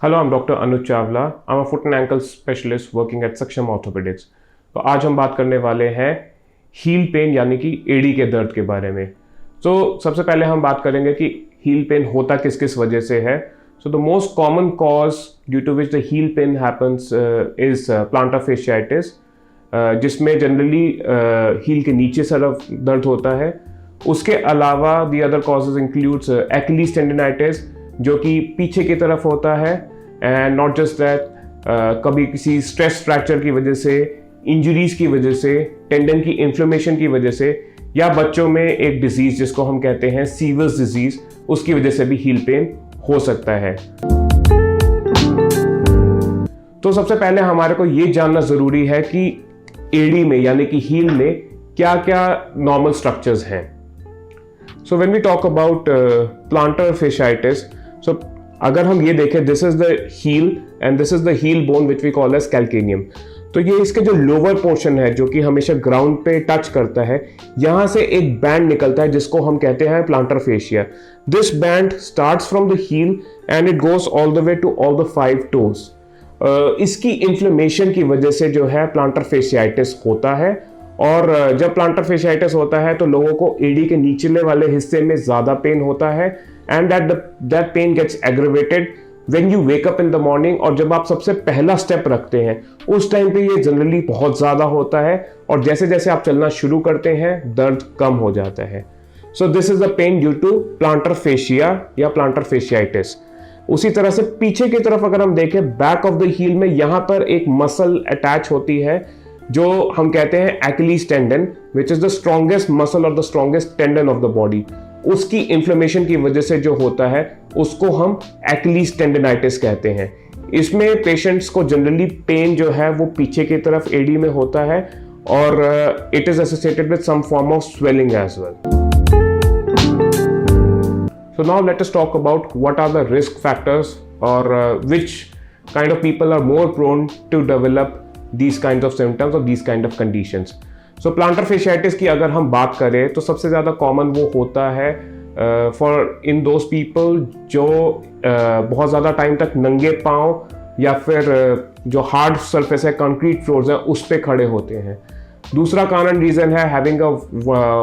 Hello, I am doctor Anuj Chawla. I am a foot and ankle specialist working at सक्षम orthopaedics. तो आज हम बात करने वाले हैं हील पेन यानी कि एड़ी के दर्द के बारे में। तो सबसे पहले हम बात करेंगे कि हील पेन होता किस किस वजह से है। So the most common cause due to which the heel pain happens is plantar fasciitis, जिसमें जनरली हील के नीचे तरफ दर्द होता है। उसके अलावा the other causes includes Achilles tendinitis, जो कि पीछे की तरफ होता है। एंड नॉट जस्ट दैट, कभी किसी स्ट्रेस फ्रैक्चर की वजह से, इंजरीज की वजह से, टेंडन की इन्फ्लेमेशन की वजह से, या बच्चों में एक डिजीज जिसको हम कहते हैं सीवियर्स डिजीज, उसकी वजह से भी हील पेन हो सकता है। तो सबसे पहले हमारे को ये जानना जरूरी है कि एड़ी में यानी कि हील में क्या क्या नॉर्मल स्ट्रक्चर्स हैं। So when we talk about plantar fasciitis, so अगर हम ये देखें, this is the heel and this is the heel bone which we call as calcaneum. तो ये इसके जो लोअर पोर्शन है, जो कि हमेशा ग्राउंड पे टच करता है, यहां से एक बैंड निकलता है जिसको हम कहते हैं plantar fascia. This band starts from the heel and it goes all the way to all the 5 toes. इसकी इन्फ्लेमेशन की वजह से जो है प्लांटर फेशियाइटिस होता है। और जब प्लांटर फेशियाइटिस होता है तो लोगों को एड़ी के निचले वाले हिस्से में ज्यादा पेन होता है, and that pain gets aggravated when you wake up in the morning. और जब आप सबसे पहला स्टेप रखते हैं उस टाइम पे ये जनरली बहुत ज्यादा होता है, और जैसे जैसे आप चलना शुरू करते हैं दर्द कम हो जाता है। So this is the pain due to plantar fascia या प्लांटर फेशियाइटिस। उसी तरह से पीछे की तरफ अगर हम देखें, बैक ऑफ द हील में यहां पर एक मसल अटैच होती है जो हम कहते हैं Achilles tendon, which is the strongest muscle और the strongest tendon of the body. उसकी इन्फ्लेमेशन की वजह से जो होता है उसको हम एक्लीज टेंडनाइटिस कहते हैं। इसमें पेशेंट्स को जनरली पेन जो है वो पीछे की तरफ एडी में होता है, और it is associated with some form of swelling as well. So now let us talk about what are the risk factors, or which kind of people are more prone to develop these kinds of symptoms or these kind of conditions. So plantar fasciitis की अगर हम बात करें तो सबसे ज़्यादा common वो होता है फॉर इन दोज पीपल जो बहुत ज़्यादा टाइम तक नंगे पाँव या फिर जो हार्ड सरफेस है, कंक्रीट फ्लोर्स हैं, उस पर खड़े होते हैं। दूसरा कॉमन रीजन है having a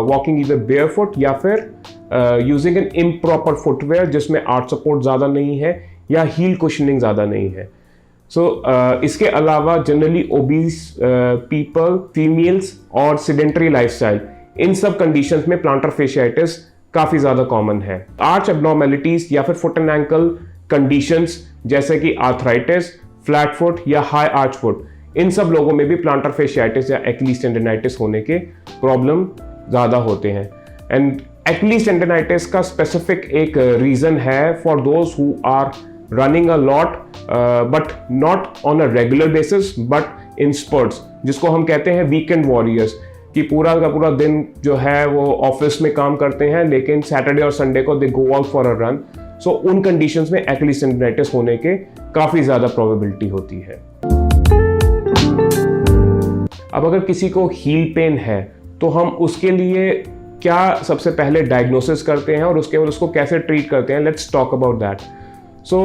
walking either barefoot या फिर यूजिंग एन इम्प्रॉपर फुटवेयर जिसमें आर्च सपोर्ट ज़्यादा नहीं है या हील कुशनिंग ज़्यादा नहीं है। सो इसके अलावा जनरली ओबीज पीपल, फीमेल्स और सिडेंटरी लाइफस्टाइल, इन सब कंडीशंस में प्लांटर फेशियाइटिस काफ़ी ज़्यादा कॉमन है। आर्च एब्नॉर्मेलिटीज या फिर फुट एंड एंकल कंडीशंस जैसे कि आर्थराइटिस, फ्लैट फुट या हाई आर्च फुट, इन सब लोगों में भी प्लांटर फेशियाइटिस या एक्लीज टेंडिनाइटिस होने के प्रॉब्लम ज़्यादा होते हैं। एंड एक्लीज टेंडिनाइटिस का स्पेसिफिक एक रीज़न है for those who are running a lot but not on a regular basis but in spurts, जिसको हम कहते हैं वीकेंड वॉरियर्स, कि पूरा का पूरा दिन जो है वो ऑफिस में काम करते हैं लेकिन सैटरडे और संडे को they go out for a run. So उन कंडीशंस में एक्लीज टेंडिनाइटिस होने के काफ़ी ज़्यादा प्रोबेबिलिटी होती है। अब अगर किसी को हील पेन है तो हम उसके लिए क्या सबसे पहले डायग्नोसिस करते हैं और उसके बाद उसको कैसे ट्रीट करते हैं, let's talk about that. So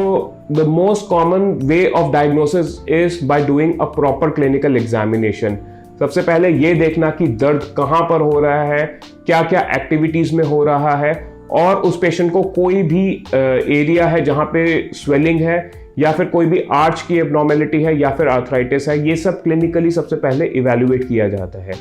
the most common way of diagnosis is by doing a proper clinical examination. सबसे पहले ये देखना कि दर्द कहाँ पर हो रहा है, क्या क्या एक्टिविटीज में हो रहा है, और उस पेशेंट को कोई भी एरिया है जहाँ पे स्वेलिंग है या फिर कोई भी आर्च की एब्नॉर्मेलिटी है या फिर आर्थराइटिस है, ये सब क्लिनिकली सबसे पहले इवेल्युएट किया जाता है।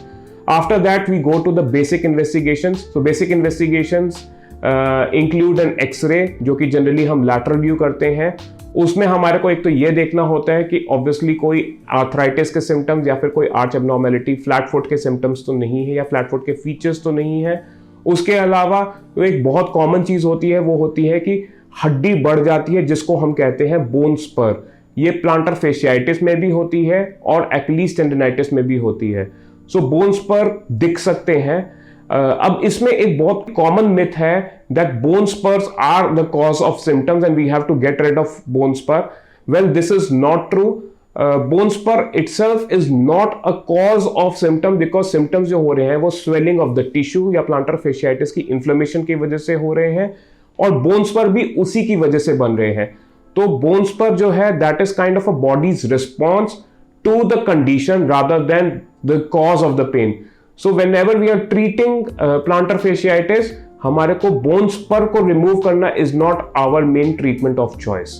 After that we go to the basic investigations. तो basic investigations include an X-ray, जो कि जनरली हम लैटरल व्यू करते हैं। उसमें हमारे को एक तो ये देखना होता है कि ऑब्वियसली कोई आर्थराइटिस के सिम्टम्स या फिर कोई आर्च एब्नॉर्मेलिटी, फ्लैट फुट के सिम्टम्स तो नहीं है या फ्लैट फुट के फीचर्स तो नहीं है। उसके अलावा तो एक बहुत कॉमन चीज़ होती है, वो होती है कि हड्डी बढ़ जाती है जिसको हम कहते हैं बोन स्पर। ये प्लांटर फेशियाइटिस में भी होती है और एक्लीज टेंडिनाइटिस में भी होती है। सो बोन स्पर दिख सकते हैं। अब इसमें एक बहुत कॉमन मिथ है that bone spurs are the cause of symptoms and we have to get rid of bone spur. Well, this is not true. Bone spur itself is not a cause of symptom, because symptoms जो हो रहे हैं वो swelling of the tissue या plantar fasciitis की inflammation की वजह से हो रहे हैं, और बोन स्पर भी उसी की वजह से बन रहे हैं। तो बोन्स पर जो है that is kind of a body's response to the condition rather than the cause of the pain. So whenever we are treating plantar fasciitis, हमारे को बोन्स पर को रिमूव करना is not our main treatment of choice.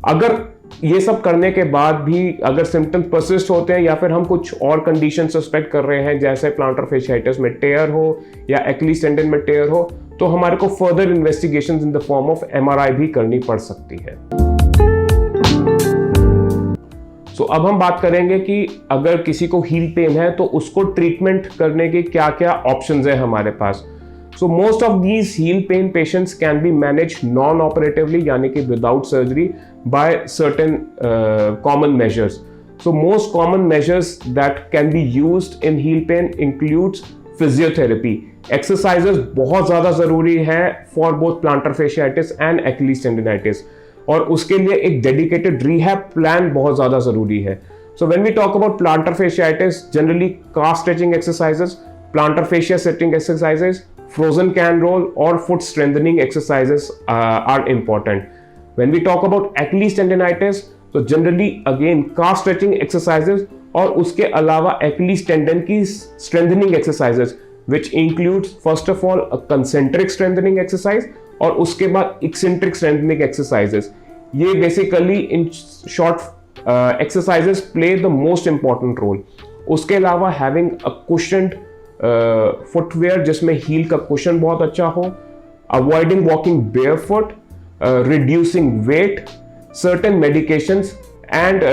अगर ये सब करने के बाद भी अगर सिम्टम्स परसिस्ट होते हैं या फिर हम कुछ और कंडीशन सस्पेक्ट कर रहे हैं, जैसे प्लांटर फेशियाइटिस में टेयर हो या एक्लीस टेंडन में टेयर हो, तो हमारे को further investigations in the form of MRI भी करनी पड़ सकती है. सो अब हम बात करेंगे कि अगर किसी को हील पेन है तो उसको ट्रीटमेंट करने के क्या क्या ऑप्शंस है हमारे पास. So most of these heel pain patients can be managed non-operatively, यानी कि without surgery, by certain common measures. So most common measures that can be used in heel pain includes physiotherapy. Exercises बहुत ज़्यादा ज़रूरी है for both plantar fasciitis and Achilles tendinitis, और उसके लिए एक dedicated rehab plan बहुत ज़्यादा ज़रूरी है. So when we talk about plantar fasciitis, generally calf stretching exercises, plantar fascia setting exercises, frozen can roll or foot strengthening exercises are important. When we talk about Achilles tendinitis, so generally again calf stretching exercises और उसके अलावा Achilles tendon की strengthening exercises, which includes first of all a concentric strengthening exercise और उसके बाद eccentric strengthening exercises. ये basically in short exercises play the most important role. उसके अलावा having a cushioned फुटवेयर जिसमें हील का कुशन बहुत अच्छा हो, avoiding walking barefoot, reducing weight, certain medications and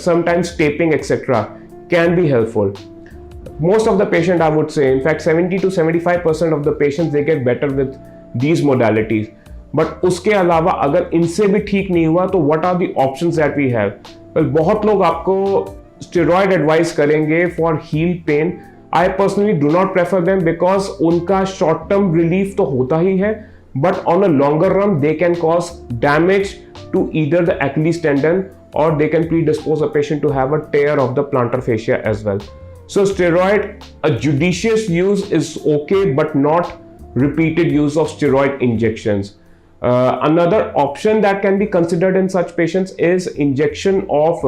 sometimes taping etcetera can be helpful. Most of the patient, I would say, in fact 70 to 75% of the patients, they get better with these modalities. But उसके अलावा अगर इनसे भी ठीक नहीं हुआ तो what are the options that we have? Well, बहुत लोग आपको steroid advice करेंगे for heel pain. I personally do not prefer them because उनका short term relief तो होता ही है, but on a longer run they can cause damage to either the Achilles tendon or they can predispose a patient to have a tear of the plantar fascia as well. So steroid, a judicious use is okay, but not repeated use of steroid injections. Another option that can be considered in such patients is injection of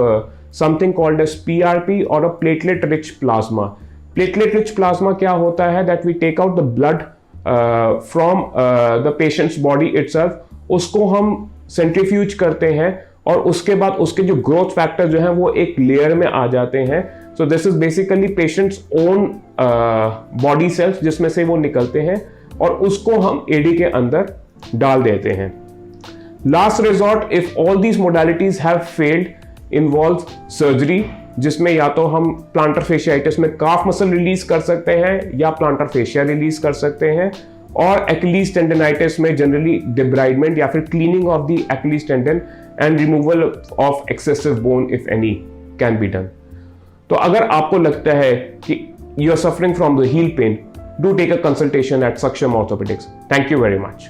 something called as PRP or a platelet-rich plasma. Platelet-rich plasma क्या होता है? That we take out the blood from the patient's body itself. उसको हम centrifuge करते हैं और उसके बाद उसके जो growth factor जो हैं वो एक layer में आ जाते हैं. So this is basically patient's own body cells जिसमें से वो निकलते हैं और उसको हम एडी के अंदर डाल देते हैं. Last resort, if all these modalities have failed, involves surgery, जिसमें या तो हम plantar fasciitis में calf muscle रिलीज कर सकते हैं या plantar fascia रिलीज कर सकते हैं, और Achilles tendinitis में जनरली debridement या फिर cleaning of the Achilles tendon and removal of excessive bone if any can be done. तो अगर आपको लगता है कि you are suffering from the heel pain, do take a consultation at Saksham Orthopedics. Thank you very much.